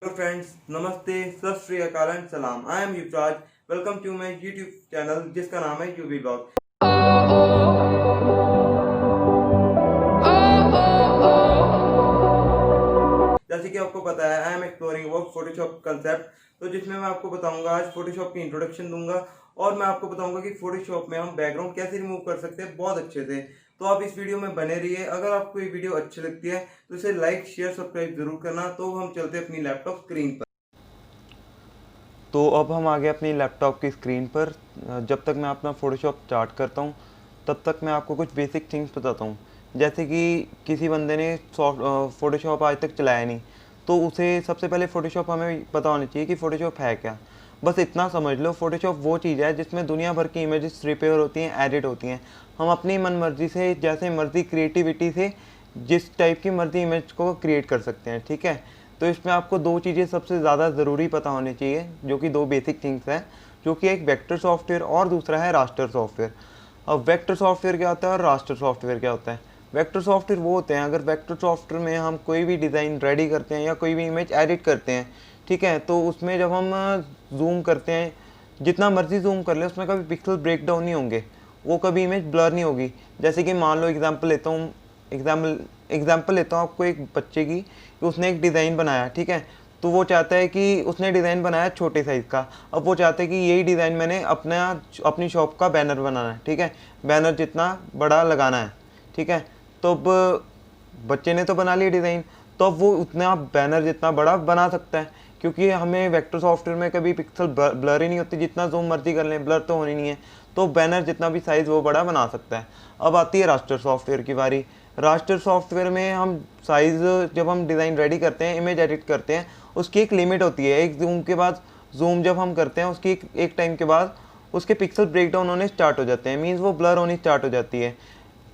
Hello friends, नमस्ते, सत Shri Akal and सलाम। I am Yuvraj. Welcome to my YouTube channel जिसका नाम है यूवी ब्लॉग। जैसे कि आपको पता है, I am exploring about Photoshop concept, तो जिसमें मैं आपको बताऊंगा आज फोटोशॉप की इंट्रोडक्शन दूंगा और मैं आपको बताऊंगा कि फोटोशॉप में हम बैकग्राउंड कैसे रिमूव कर सकते हैं बहुत अच्छे से। तो आप इस वीडियो में बने रहिए। अगर आपको ये वीडियो अच्छी लगती है तो इसे लाइक शेयर सब्सक्राइब जरूर करना। तो हम चलते हैं अपनी लैपटॉप स्क्रीन पर। तो अब हम आ गए अपनी लैपटॉप की स्क्रीन पर। जब तक मैं अपना फ़ोटोशॉप स्टार्ट करता हूँ तब तक मैं आपको कुछ बेसिक थिंग्स बताता हूँ। जैसे कि किसी बंदे ने फ़ोटोशॉप आज तक चलाया नहीं, तो उसे सबसे पहले फ़ोटोशॉप हमें पता होना चाहिए कि फ़ोटोशॉप है क्या। बस इतना समझ लो, फ़ोटोशॉप वो चीज़ है जिसमें दुनिया भर की इमेजेस प्रिपेयर होती हैं, एडिट होती हैं। हम अपनी मन मर्जी से, जैसे मर्जी क्रिएटिविटी से जिस टाइप की मर्जी इमेज को क्रिएट कर सकते हैं, ठीक है। तो इसमें आपको दो चीज़ें सबसे ज़्यादा ज़रूरी पता होनी चाहिए, जो कि दो बेसिक थिंग्स हैं, जो कि एक वेक्टर सॉफ्टवेयर और दूसरा है रास्टर सॉफ्टवेयर। अब वेक्टर सॉफ्टवेयर क्या होता है और रास्टर सॉफ्टवेयर क्या होता है? वेक्टर सॉफ्टवेयर वो होते हैं, अगर वेक्टर सॉफ्टवेयर में हम कोई भी डिज़ाइन रेडी करते हैं या कोई भी इमेज एडिट करते हैं, ठीक है, तो उसमें जब हम जूम करते हैं, जितना मर्जी जूम कर ले उसमें कभी पिक्सल ब्रेक डाउन नहीं होंगे, वो कभी इमेज ब्लर नहीं होगी। जैसे कि मान लो एग्जाम्पल लेता हूँ आपको एक बच्चे की, कि उसने एक डिज़ाइन बनाया, ठीक है। तो वो चाहता है कि उसने डिज़ाइन बनाया छोटे साइज़ का, अब वो चाहता है कि यही डिज़ाइन मैंने अपनी शॉप का बैनर बनाना है, ठीक है, बैनर जितना बड़ा लगाना है, ठीक है। तो अब बच्चे ने तो बना लिया डिज़ाइन, तो अब वो उतना बैनर जितना बड़ा बना सकता है, क्योंकि हमें वेक्टर सॉफ्टवेयर में कभी पिक्सल ब्लर ही नहीं होती, जितना जूम मर्जी कर लें ब्लर तो होनी नहीं है। तो बैनर जितना भी साइज़ वो बड़ा बना सकता है। अब आती है रास्टर सॉफ्टवेयर की बारी। रास्टर सॉफ्टवेयर में हम साइज़, जब हम डिज़ाइन रेडी करते हैं, इमेज एडिट करते हैं, उसकी एक लिमिट होती है। एक जूम के बाद, जूम जब हम करते हैं उसकी एक टाइम के बाद उसके पिक्सल ब्रेक डाउन होने स्टार्ट हो जाते हैं, मीन्स वो ब्लर होनी स्टार्ट हो जाती है।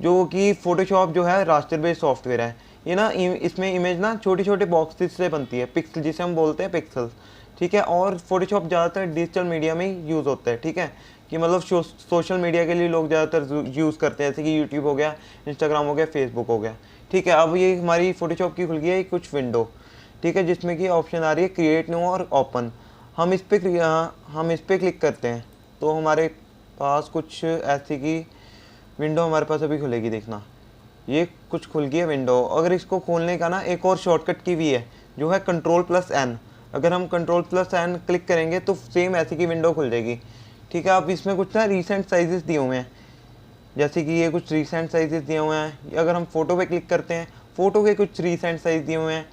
जो कि फ़ोटोशॉप जो है रास्टर बेस्ड सॉफ्टवेयर है, ये ना इसमें इमेज ना छोटे छोटे बॉक्सेस से बनती है, पिक्सल जिसे हम बोलते हैं पिक्सल्स, ठीक है। और फ़ोटोशॉप ज़्यादातर डिजिटल मीडिया में यूज़ होता है, ठीक है, कि मतलब सोशल मीडिया के लिए लोग ज़्यादातर यूज़ करते हैं, जैसे कि यूट्यूब हो गया, इंस्टाग्राम हो गया, फेसबुक हो गया, ठीक है। अब ये हमारी फ़ोटोशॉप की खुल गई है कुछ विंडो, ठीक है, जिसमें कि ऑप्शन आ रही है क्रिएट न्यू और ओपन। हम इस पर क्लिक करते हैं तो हमारे पास कुछ ऐसी की विंडो हमारे पास अभी खुलेगी। देखना, ये कुछ खुल गई है विंडो। अगर इसको खोलने का ना एक और शॉर्टकट की भी है, जो है Ctrl+N। अगर हम Ctrl+N क्लिक करेंगे तो सेम ऐसी की विंडो खुल जाएगी, ठीक है। अब इसमें कुछ ना रीसेंट साइजेस दिए हुए हैं, जैसे कि ये कुछ रीसेंट साइजेस दिए हुए हैं। अगर हम फ़ोटो पे क्लिक करते हैं, फ़ोटो के कुछ रीसेंट साइज़ दिए हुए हैं।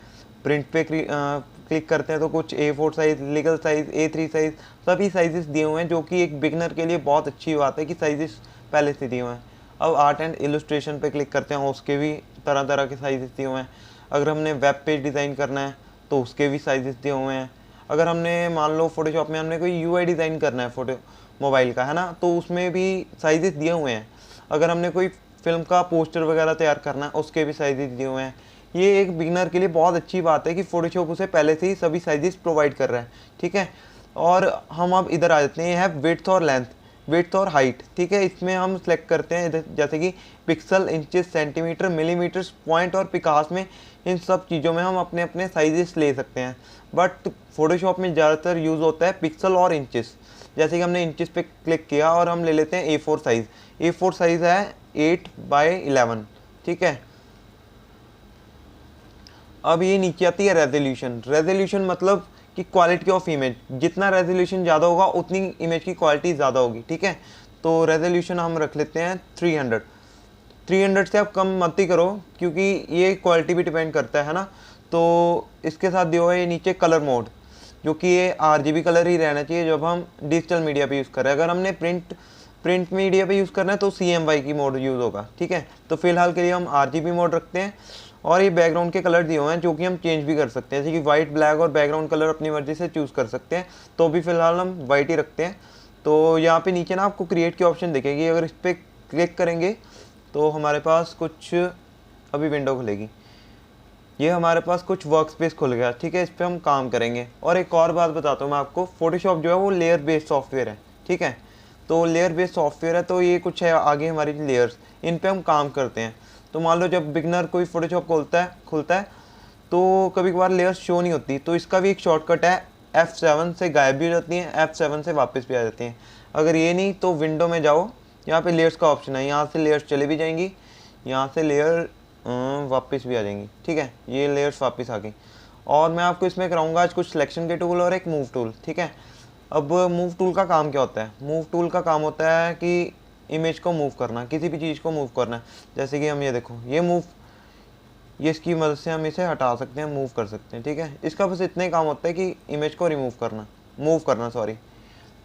प्रिंट पे क्लिक करते हैं तो कुछ A4 size, legal size, A3 size, सभी साइजेस दिए हुए हैं, जो कि एक बिगनर के लिए बहुत अच्छी बात है कि साइजेस पहले से दिए हुए हैं। अब आर्ट एंड इलस्ट्रेशन पे क्लिक करते हैं, उसके भी तरह तरह के साइजेस दिए हुए हैं। अगर हमने वेब पेज डिज़ाइन करना है तो उसके भी साइजेस दिए हुए हैं। अगर हमने मान लो फ़ोटोशॉप में हमने कोई UI डिज़ाइन करना है फ़ोटो मोबाइल का, है ना, तो उसमें भी साइजेस दिए हुए हैं। अगर हमने कोई फिल्म का पोस्टर वगैरह तैयार करना है, उसके भी साइजेस दिए हुए हैं। ये एक बिगनर के लिए बहुत अच्छी बात है कि फ़ोटोशॉप उसे पहले से ही सभी साइजेस प्रोवाइड कर रहा है, ठीक है। और हम अब इधर आ जाते हैं, ये है विड्थ और लेंथ, विड्थ और हाइट, ठीक है। इसमें हम सेलेक्ट करते हैं जैसे कि pixel, inches, centimetre, millimetres, point और पिकास में, इन सब चीज़ों में हम अपने अपने साइजेस ले सकते हैं। बट फ़ोटोशॉप में ज़्यादातर यूज़ होता है पिक्सल और इंचेस। जैसे कि हमने इंचेस पे क्लिक किया और हम ले लेते हैं A4 साइज़। A4 साइज़ है 8/11, ठीक है। अब ये नीचे आती है रेजोल्यूशन। रेजोल्यूशन मतलब कि क्वालिटी ऑफ इमेज, जितना रेजोल्यूशन ज़्यादा होगा उतनी इमेज की क्वालिटी ज़्यादा होगी, ठीक है। तो रेजोल्यूशन हम रख लेते हैं 300। 300 से आप कम मत ही करो, क्योंकि ये क्वालिटी भी डिपेंड करता है ना। तो इसके साथ दिया हुआ है नीचे कलर मोड, जो कि ये RGB कलर ही रहना चाहिए जब हम डिजिटल मीडिया पे यूज़ कर रहे हैं। अगर हमने प्रिंट मीडिया पे यूज़ करना है तो CMY की मोड यूज़ होगा, ठीक है। तो फिलहाल के लिए हम RGB मोड रखते हैं। और ये बैकग्राउंड के कलर दिए हुए हैं, जो कि हम चेंज भी कर सकते हैं, जैसे कि वाइट, ब्लैक और बैकग्राउंड कलर अपनी मर्जी से चूज़ कर सकते हैं। तो अभी फ़िलहाल हम वाइट ही रखते हैं। तो यहाँ पे नीचे ना आपको क्रिएट की ऑप्शन दिखेगी, अगर इस पर क्लिक करेंगे तो हमारे पास कुछ अभी विंडो खुलेगी। ये हमारे पास कुछ वर्क स्पेस खुल गया, ठीक है। इस पर हम काम करेंगे। और एक और बात बताता हूँ मैं आपको, फोटोशॉप जो है वो लेयर बेस्ड सॉफ्टवेयर है, ठीक है। तो लेयर बेस्ड सॉफ्टवेयर है, तो ये कुछ है आगे हमारी लेयर्स, इन पे हम काम करते हैं। तो मान लो जब बिगनर कोई फोटोशॉप खुलता है तो कभी कभार लेयर्स शो नहीं होती, तो इसका भी एक शॉर्टकट है, F7 से गायब भी हो जाती हैं, F7 से वापस भी आ जाती हैं। अगर ये नहीं तो विंडो में जाओ, यहाँ पे लेयर्स का ऑप्शन है, यहाँ से लेयर्स चले भी जाएंगी, यहाँ से लेयर वापस भी आ जाएंगी। ठीक है, ये लेयर्स वापस आ गई। और मैं आपको इसमें कराऊंगा आज कुछ सिलेक्शन के टूल और एक मूव टूल। ठीक है, अब मूव टूल का काम क्या होता है? मूव टूल का काम होता है कि इमेज को मूव करना, किसी भी चीज़ को मूव करना। जैसे कि हम ये देखो, ये इसकी मदद से हम इसे हटा सकते हैं, मूव कर सकते हैं। ठीक है, इसका बस इतना ही काम होता है कि इमेज को मूव करना सॉरी।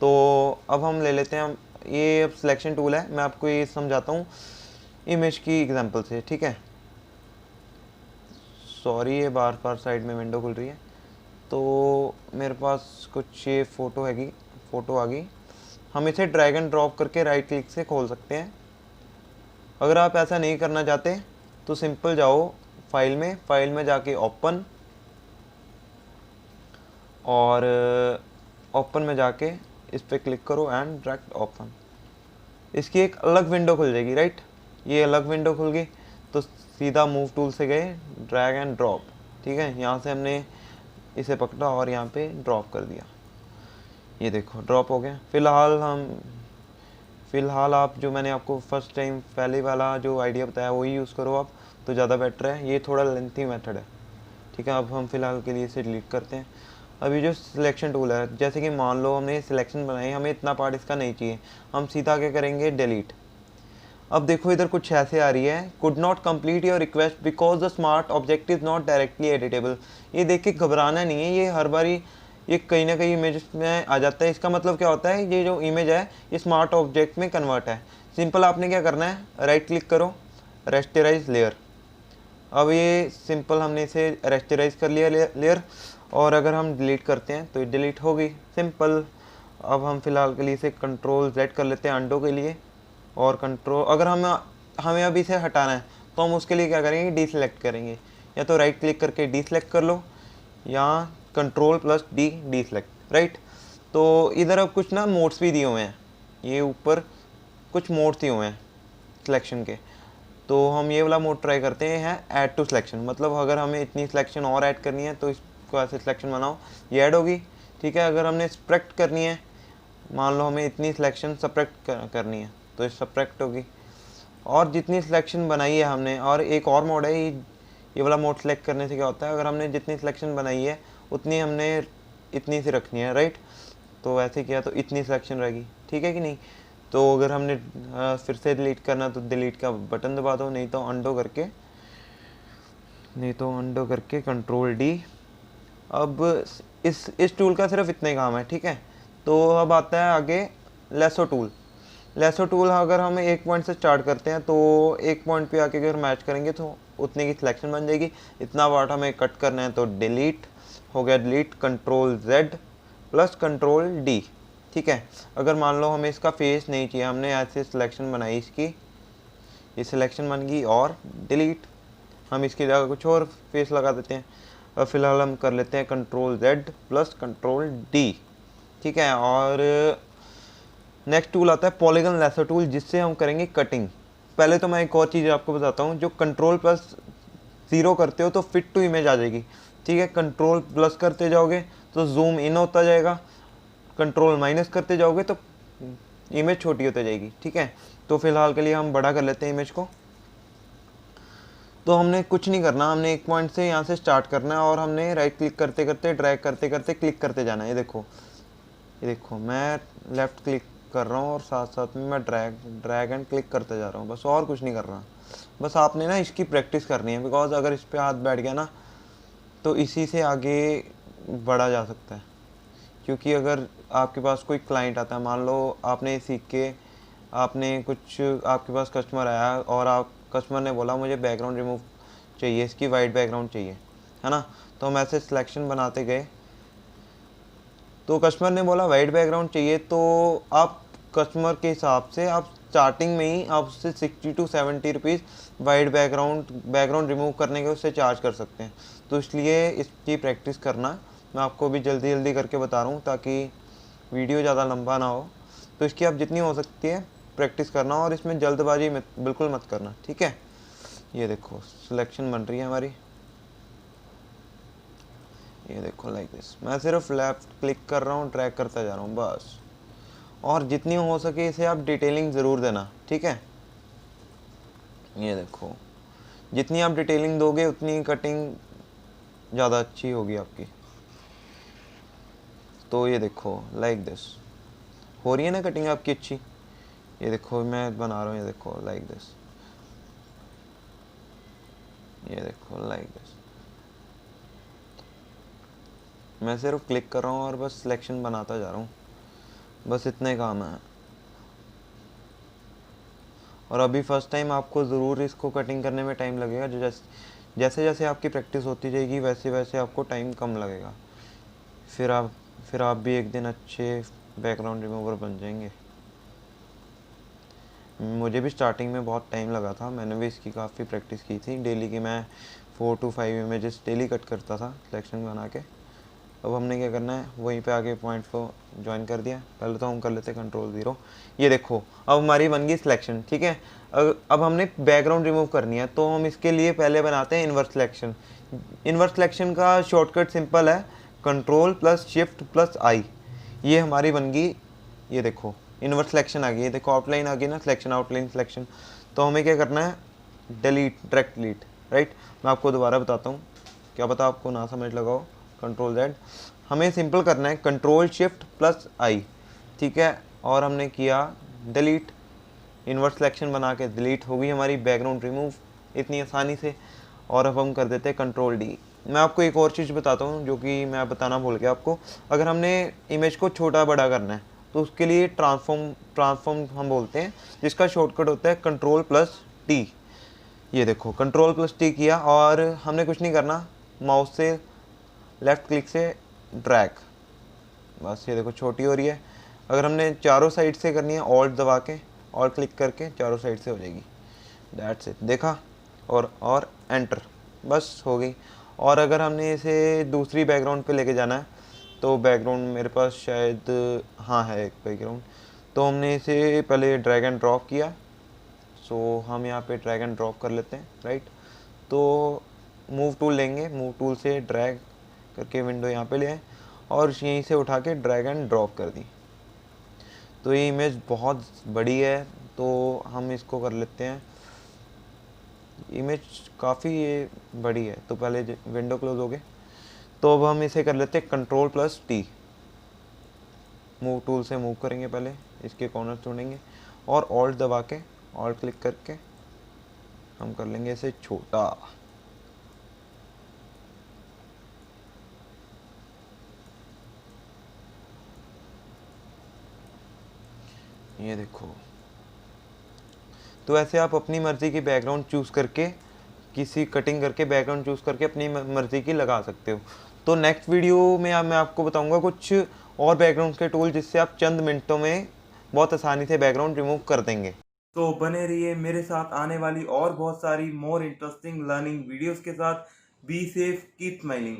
तो अब हम ले लेते हैं, ये अब सिलेक्शन टूल है, मैं आपको ये समझाता हूँ इमेज की एग्जांपल से। ठीक है, सॉरी ये बार बार साइड में विंडो खुल रही है। तो मेरे पास कुछ ये फ़ोटो आ गई, हम इसे ड्रैग एंड ड्रॉप करके राइट क्लिक से खोल सकते हैं। अगर आप ऐसा नहीं करना चाहते तो सिंपल जाओ फाइल में जाके ओपन, और ओपन में जाके इस पर क्लिक करो एंड डायरेक्ट ओपन। इसकी एक अलग विंडो खुल जाएगी, राइट, ये अलग विंडो खुल गई। तो सीधा मूव टूल से गए, ड्रैग एंड ड्रॉप। ठीक है, यहाँ से हमने इसे पकड़ा और यहाँ पे ड्रॉप कर दिया, ये देखो ड्रॉप हो गया। फ़िलहाल आप जो मैंने आपको फर्स्ट टाइम पहले वाला जो आइडिया बताया वही यूज़ करो आप, तो ज़्यादा बेटर है, ये थोड़ा लेंथी मेथड है। ठीक है, अब हम फ़िलहाल के लिए इसे डिलीट करते हैं। अभी जो सिलेक्शन टूल है, जैसे कि मान लो हमने सिलेक्शन बनाई, हमें इतना पार्ट इसका नहीं चाहिए, हम सीधा क्या करेंगे, डिलीट। अब देखो इधर कुछ ऐसे आ रही है, could not complete your request because the smart object is not directly editable. ये देख के घबराना नहीं है, ये हर बारी ये कहीं ना कहीं इमेज में आ जाता है। इसका मतलब क्या होता है, ये जो इमेज है ये स्मार्ट ऑब्जेक्ट में कन्वर्ट है। सिंपल आपने क्या करना है, राइट क्लिक करो, रेस्टराइज लेयर। अब ये सिंपल हमने इसे रेस्टराइज कर लिया लेयर, और अगर हम डिलीट करते हैं तो ये डिलीट हो गई, सिंपल। अब हम फिलहाल के लिए इसे कंट्रोल Z कर लेते हैं अंडो के लिए, और कंट्रोल अगर हमें अब इसे हटाना है तो हम उसके लिए क्या करेंगे, डीसेलेक्ट करेंगे। या तो राइट क्लिक करके डीसेलेक्ट कर लो, या कंट्रोल+D डीसेलेक्ट, राइट। तो इधर अब कुछ ना मोड्स भी दिए हुए हैं, ये ऊपर कुछ मोड्स दिए हुए हैं सिलेक्शन के। तो हम ये वाला मोड ट्राई करते हैं, ऐड टू सिलेक्शन। मतलब अगर हमें इतनी सिलेक्शन और ऐड करनी है तो इसको ऐसे सिलेक्शन बनाओ, ये ऐड होगी। ठीक है, अगर हमने सब्ट्रैक्ट करनी है, मान लो हमें इतनी सिलेक्शन सब्ट्रैक्ट करनी है तो ये सब्ट्रैक्ट होगी। और जितनी सिलेक्शन बनाई है हमने, और एक और मोड है, ये वाला मोड सेलेक्ट करने से क्या होता है, अगर हमने जितनी सिलेक्शन बनाई है उतनी हमने इतनी सी रखनी है, राइट। तो ऐसे किया तो इतनी सिलेक्शन रहेगी, ठीक है कि नहीं। तो अगर हमने फिर से डिलीट करना तो डिलीट का बटन दबा दो, नहीं तो अंडो करके कंट्रोल D। अब इस टूल का सिर्फ इतना ही काम है, ठीक है। तो अब आता है आगे लेसो टूल। अगर हम एक पॉइंट से स्टार्ट करते हैं तो एक पॉइंट पे आके अगर मैच करेंगे तो उतने की सिलेक्शन बन जाएगी। इतना पार्ट हमें कट करना है तो डिलीट हो गया, delete, control Z plus control D। ठीक है, अगर मान लो हमें इसका फेस नहीं चाहिए, हमने ऐसे सिलेक्शन बनाई इसकी, ये सिलेक्शन बन गई, और डिलीट, हम इसकी जगह कुछ और फेस लगा देते हैं। अब फिलहाल हम कर लेते हैं control Z plus control D। ठीक है, और नेक्स्ट टूल आता है पॉलीगन लेसो टूल, जिससे हम करेंगे कटिंग। पहले तो मैं एक और चीज़ आपको बताता हूँ, जो कंट्रोल+0 करते हो तो फिट टू इमेज आ जाएगी। ठीक है, कंट्रोल+ करते जाओगे तो जूम इन होता जाएगा, कंट्रोल- करते जाओगे तो इमेज छोटी होती जाएगी। ठीक है, तो फिलहाल के लिए हम बड़ा कर लेते हैं इमेज को। तो हमने कुछ नहीं करना, हमने एक पॉइंट से यहाँ से स्टार्ट करना है, और हमने राइट क्लिक करते करते ड्रैग करते करते क्लिक करते जाना है। ये देखो मैं लेफ़्ट क्लिक कर रहा हूँ और साथ साथ में मैं ड्रैग एंड क्लिक करते जा रहा हूँ, बस और कुछ नहीं कर रहा। बस आपने ना इसकी प्रैक्टिस करनी है, बिकॉज अगर इस पर हाथ बैठ गया ना तो इसी से आगे बढ़ा जा सकता है। क्योंकि अगर आपके पास कोई क्लाइंट आता है, मान लो आपने सीख के आपने कुछ, आपके पास कस्टमर आया और कस्टमर ने बोला मुझे बैकग्राउंड रिमूव चाहिए, इसकी वाइट बैकग्राउंड चाहिए, है ना। तो हम ऐसे सिलेक्शन बनाते गए, तो कस्टमर ने बोला वाइट बैकग्राउंड चाहिए, तो आप कस्टमर के हिसाब से आप स्टार्टिंग में ही आप उससे 60 to 70 rupees white background remove करने के उससे चार्ज कर सकते हैं। तो इसलिए इसकी प्रैक्टिस करना, मैं आपको भी जल्दी करके बता रहा हूँ ताकि वीडियो ज़्यादा लंबा ना हो। तो इसकी आप जितनी हो सकती है प्रैक्टिस करना, और इसमें जल्दबाजी बिल्कुल मत करना, ठीक है। ये देखो सिलेक्शन बन रही है हमारी, ये देखो लाइक दिस। मैं सिर्फ लेफ्ट क्लिक कर रहा हूँ, ड्रैग करता जा रहा हूँ बस। और जितनी हो सके इसे आप डिटेलिंग ज़रूर देना, ठीक है। ये देखो, जितनी आप डिटेलिंग दोगे उतनी कटिंग ज़्यादा अच्छी होगी आपकी। तो ये देखो लाइक दिस, हो रही है ना कटिंग आपकी अच्छी। ये देखो मैं बना रहा हूँ, ये देखो लाइक दिस, ये देखो लाइक दिस। मैं सिर्फ क्लिक कर रहा हूँ और बस सिलेक्शन बनाता जा रहा हूँ, बस इतने काम है। और अभी फर्स्ट टाइम आपको ज़रूर इसको कटिंग करने में टाइम लगेगा, जो जैसे जैसे आपकी प्रैक्टिस होती जाएगी वैसे वैसे आपको टाइम कम लगेगा। फिर आप भी एक दिन अच्छे बैकग्राउंड रिमूवर बन जाएंगे। मुझे भी स्टार्टिंग में बहुत टाइम लगा था, मैंने भी इसकी काफ़ी प्रैक्टिस की थी। डेली की मैं 4 to 5 इमेजेस डेली कट करता था सिलेक्शन बना के। अब हमने क्या करना है, वहीं पे आके पॉइंट को ज्वाइन कर दिया। पहले तो हम कर लेते हैं Ctrl+0। ये देखो अब हमारी बन गई सिलेक्शन, ठीक है। अब हमने बैकग्राउंड रिमूव करनी है, तो हम इसके लिए पहले बनाते हैं इन्वर्स सिलेक्शन। इन्वर्स सिलेक्शन का शॉर्टकट सिंपल है, Ctrl+Shift+I। ये हमारी बन गई। ये देखो इन्वर्स सिलेक्शन आ गई, ये देखो आउटलाइन आ गई ना, सिलेक्शन आउटलाइन सिलेक्शन। तो हमें क्या करना है, डिलीट, डायरेक्ट डिलीट, राइट। मैं आपको दोबारा बताता हूँ, क्या पता आपको ना समझ लगाओ। Ctrl+Z। हमें सिंपल करना है Ctrl+Shift+I, ठीक है। और हमने किया डिलीट, इन्वर्स सिलेक्शन बना के डिलीट हो गई हमारी बैकग्राउंड रिमूव इतनी आसानी से। और अब हम कर देते हैं Ctrl+D। मैं आपको एक और चीज़ बताता हूँ जो कि मैं बताना भूल गया आपको। अगर हमने इमेज को छोटा बड़ा करना है तो उसके लिए ट्रांसफॉर्म हम बोलते हैं, जिसका शॉर्टकट होता है Ctrl+T। ये देखो Ctrl+T किया और हमने कुछ नहीं करना, माउस से लेफ़्ट क्लिक से ड्रैग, बस ये देखो छोटी हो रही है। अगर हमने चारों साइड से करनी है, ऑल्ट दबा के और क्लिक करके चारों साइड से हो जाएगी। दैट्स इट, देखा। और एंटर, बस हो गई। और अगर हमने इसे दूसरी बैकग्राउंड पे लेके जाना है, तो बैकग्राउंड मेरे पास शायद हाँ है एक बैकग्राउंड, तो हमने इसे पहले ड्रैग एंड ड्रॉप किया। सो हम यहाँ पे ड्रैग एंड ड्रॉप कर लेते हैं, राइट। तो मूव टूल लेंगे, मूव टूल से ड्रैग करके विंडो यहाँ पे ले आए और यहीं से उठा के ड्रैग एंड ड्रॉप कर दी। तो ये इमेज बहुत बड़ी है, तो हम इसको कर लेते हैं, इमेज काफ़ी ये बड़ी है, तो पहले विंडो क्लोज हो गए। तो अब हम इसे कर लेते हैं Ctrl+T। मूव टूल से मूव करेंगे, पहले इसके कॉर्नर ढूंढेंगे और ऑल्ट दबा के, ऑल्ट क्लिक करके हम कर लेंगे इसे छोटा। ये देखो। तो ऐसे आप अपनी मर्ज़ी की बैकग्राउंड चूज़ करके, किसी कटिंग करके बैकग्राउंड चूज़ करके अपनी मर्ज़ी की लगा सकते हो। तो नेक्स्ट वीडियो में मैं आपको बताऊंगा कुछ और बैकग्राउंड के टूल, जिससे आप चंद मिनटों में बहुत आसानी से बैकग्राउंड रिमूव कर देंगे। तो बने रहिए मेरे साथ आने वाली और बहुत सारी मोर इंटरेस्टिंग लर्निंग वीडियोस के साथ। Be safe, keep smiling.